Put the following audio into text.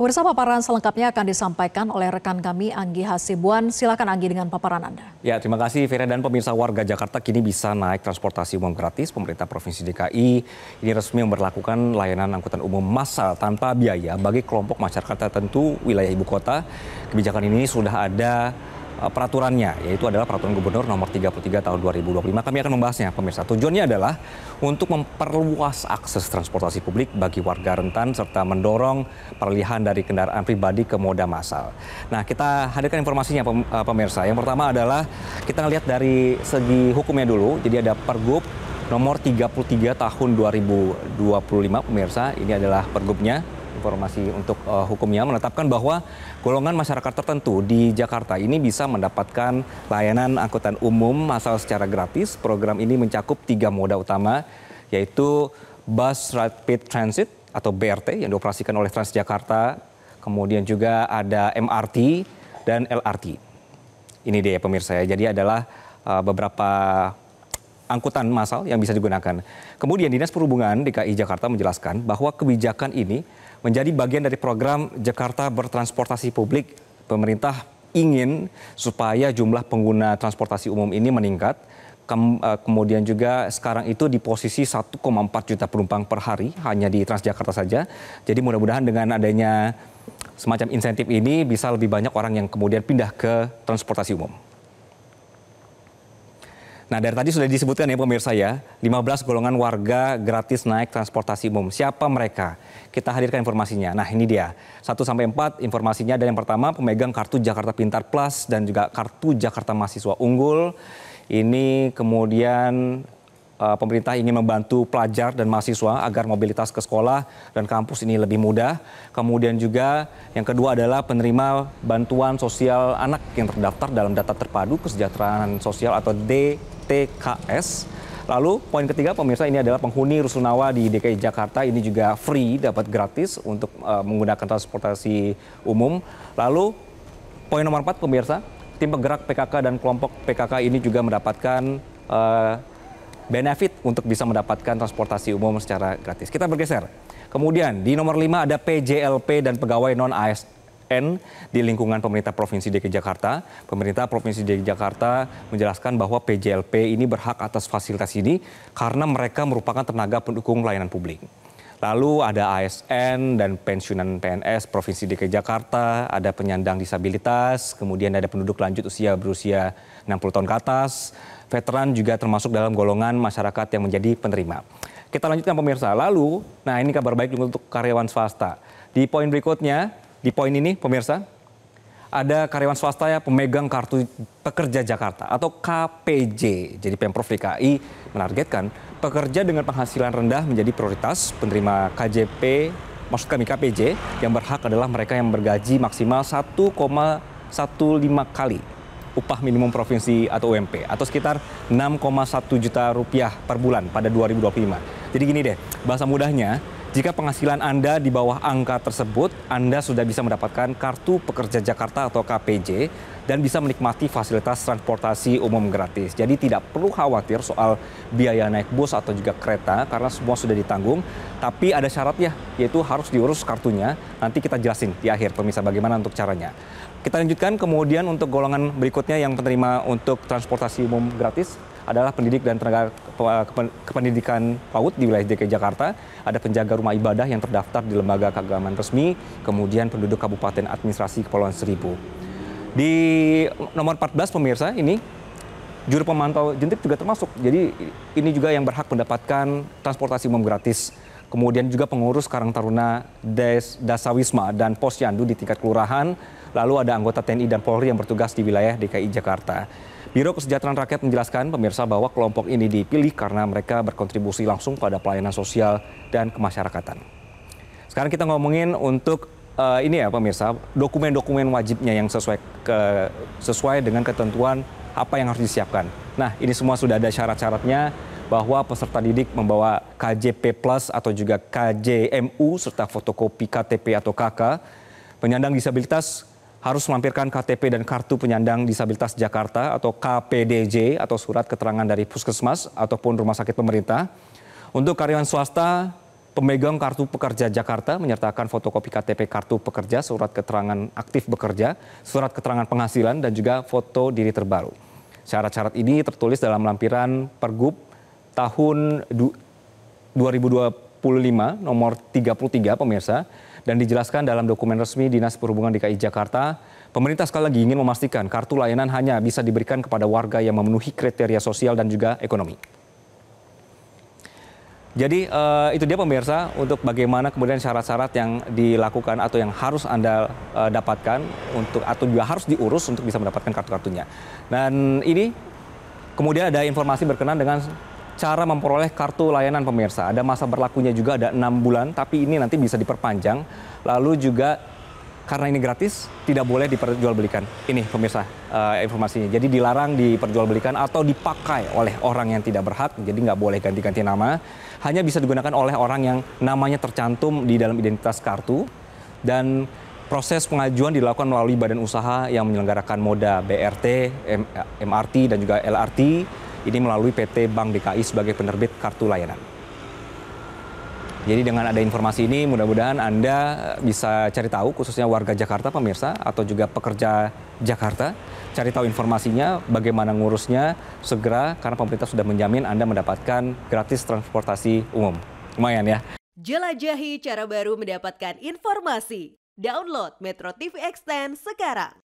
Pemirsa, paparan selengkapnya akan disampaikan oleh rekan kami Anggi Hasibuan. Silakan Anggi dengan paparan Anda. Ya, terima kasih Vera dan pemirsa. Warga Jakarta kini bisa naik transportasi umum gratis. Pemerintah Provinsi DKI ini resmi memberlakukan layanan angkutan umum massal tanpa biaya bagi kelompok masyarakat tertentu wilayah ibu kota. Kebijakan ini sudah ada peraturannya, yaitu adalah Peraturan Gubernur Nomor 33 Tahun 2025. Kami akan membahasnya, pemirsa. Tujuannya adalah untuk memperluas akses transportasi publik bagi warga rentan serta mendorong peralihan dari kendaraan pribadi ke moda massal. Nah, kita hadirkan informasinya, pemirsa. Yang pertama adalah kita lihat dari segi hukumnya dulu. Jadi ada Pergub Nomor 33 Tahun 2025, pemirsa. Ini adalah Pergubnya. Informasi untuk hukumnya menetapkan bahwa golongan masyarakat tertentu di Jakarta ini bisa mendapatkan layanan angkutan umum massal secara gratis. Program ini mencakup 3 moda utama, yaitu Bus Rapid Transit atau BRT yang dioperasikan oleh Transjakarta, kemudian juga ada MRT dan LRT. Ini dia pemirsa ya, jadi adalah beberapa angkutan massal yang bisa digunakan. Kemudian Dinas Perhubungan DKI Jakarta menjelaskan bahwa kebijakan ini menjadi bagian dari program Jakarta Bertransportasi Publik. Pemerintah ingin supaya jumlah pengguna transportasi umum ini meningkat. Kemudian juga sekarang itu di posisi 1,4 juta penumpang per hari hanya di Transjakarta saja. Jadi mudah-mudahan dengan adanya semacam insentif ini bisa lebih banyak orang yang kemudian pindah ke transportasi umum. Nah, dari tadi sudah disebutkan ya pemirsa ya, 15 golongan warga gratis naik transportasi umum. Siapa mereka? Kita hadirkan informasinya. Nah, ini dia. 1-4 informasinya. Dan yang pertama, pemegang kartu Jakarta Pintar Plus dan juga kartu Jakarta Mahasiswa Unggul. Ini kemudian pemerintah ingin membantu pelajar dan mahasiswa agar mobilitas ke sekolah dan kampus ini lebih mudah. Kemudian juga yang kedua adalah penerima bantuan sosial anak yang terdaftar dalam data terpadu kesejahteraan sosial atau DTKS. Lalu poin ketiga pemirsa, ini adalah penghuni Rusunawa di DKI Jakarta ini juga free, dapat gratis untuk menggunakan transportasi umum. Lalu poin nomor 4 pemirsa, tim penggerak PKK dan kelompok PKK ini juga mendapatkan benefit untuk bisa mendapatkan transportasi umum secara gratis. Kita bergeser. Kemudian di nomor 5 ada PJLP dan pegawai non-ASN di lingkungan pemerintah Provinsi DKI Jakarta. Pemerintah Provinsi DKI Jakarta menjelaskan bahwa PJLP ini berhak atas fasilitas ini karena mereka merupakan tenaga pendukung layanan publik. Lalu ada ASN dan pensiunan PNS Provinsi DKI Jakarta, ada penyandang disabilitas, kemudian ada penduduk lanjut berusia 60 tahun ke atas, veteran juga termasuk dalam golongan masyarakat yang menjadi penerima. Kita lanjutkan pemirsa. Lalu, nah ini kabar baik juga untuk karyawan swasta. Di poin berikutnya, di poin ini pemirsa, ada karyawan swasta ya pemegang kartu pekerja Jakarta atau KPJ. Jadi Pemprov DKI menargetkan pekerja dengan penghasilan rendah menjadi prioritas penerima KJP, maksud kami KPJ, yang berhak adalah mereka yang bergaji maksimal 1,15 kali upah minimum provinsi atau UMP atau sekitar 6,1 juta rupiah per bulan pada 2025. Jadi gini deh, bahasa mudahnya, jika penghasilan Anda di bawah angka tersebut, Anda sudah bisa mendapatkan kartu pekerja Jakarta atau KPJ dan bisa menikmati fasilitas transportasi umum gratis. Jadi tidak perlu khawatir soal biaya naik bus atau juga kereta karena semua sudah ditanggung. Tapi ada syaratnya, yaitu harus diurus kartunya. Nanti kita jelasin di akhir pemirsa bagaimana untuk caranya. Kita lanjutkan kemudian untuk golongan berikutnya yang penerima untuk transportasi umum gratis adalah pendidik dan tenaga kependidikan PAUD di wilayah DKI Jakarta. Ada penjaga rumah ibadah yang terdaftar di lembaga keagamaan resmi, kemudian penduduk Kabupaten Administrasi Kepulauan Seribu. Di nomor 14 pemirsa ini, juru pemantau jentik juga termasuk. Jadi ini juga yang berhak mendapatkan transportasi umum gratis. Kemudian juga pengurus Karang Taruna Dasawisma dan Posyandu di tingkat kelurahan. Lalu ada anggota TNI dan Polri yang bertugas di wilayah DKI Jakarta. Biro Kesejahteraan Rakyat menjelaskan pemirsa bahwa kelompok ini dipilih karena mereka berkontribusi langsung pada pelayanan sosial dan kemasyarakatan. Sekarang kita ngomongin untuk ini ya pemirsa, dokumen-dokumen wajibnya yang sesuai dengan ketentuan apa yang harus disiapkan. Nah, ini semua sudah ada syarat-syaratnya bahwa peserta didik membawa KJP Plus atau juga KJMU serta fotokopi KTP atau KK. Penyandang disabilitas harus melampirkan KTP dan Kartu Penyandang Disabilitas Jakarta atau KPDJ atau surat keterangan dari puskesmas ataupun rumah sakit pemerintah. Untuk karyawan swasta Pemegang kartu pekerja Jakarta menyertakan fotokopi KTP kartu pekerja, surat keterangan aktif bekerja, surat keterangan penghasilan, dan juga foto diri terbaru. Syarat-syarat ini tertulis dalam lampiran Pergub tahun 2025 nomor 33 pemirsa, dan dijelaskan dalam dokumen resmi Dinas Perhubungan DKI Jakarta. Pemerintah sekali lagi ingin memastikan kartu layanan hanya bisa diberikan kepada warga yang memenuhi kriteria sosial dan juga ekonomi. Jadi itu dia pemirsa untuk bagaimana kemudian syarat-syarat yang dilakukan atau yang harus Anda dapatkan untuk atau juga harus diurus untuk bisa mendapatkan kartu-kartunya. Dan ini kemudian ada informasi berkenaan dengan cara memperoleh kartu layanan pemirsa. Ada masa berlakunya juga, ada 6 bulan, tapi ini nanti bisa diperpanjang. Lalu juga karena ini gratis, tidak boleh diperjualbelikan. Ini pemirsa informasinya. Jadi dilarang diperjualbelikan atau dipakai oleh orang yang tidak berhak. Jadi nggak boleh ganti-ganti nama. Hanya bisa digunakan oleh orang yang namanya tercantum di dalam identitas kartu. Dan proses pengajuan dilakukan melalui badan usaha yang menyelenggarakan moda BRT, MRT, dan juga LRT. Ini melalui PT Bank DKI sebagai penerbit kartu layanan. Jadi dengan ada informasi ini mudah-mudahan Anda bisa cari tahu, khususnya warga Jakarta pemirsa atau juga pekerja Jakarta, cari tahu informasinya, bagaimana ngurusnya segera karena pemerintah sudah menjamin Anda mendapatkan gratis transportasi umum. Lumayan ya. Jelajahi cara baru mendapatkan informasi. Download Metro TV Extend sekarang.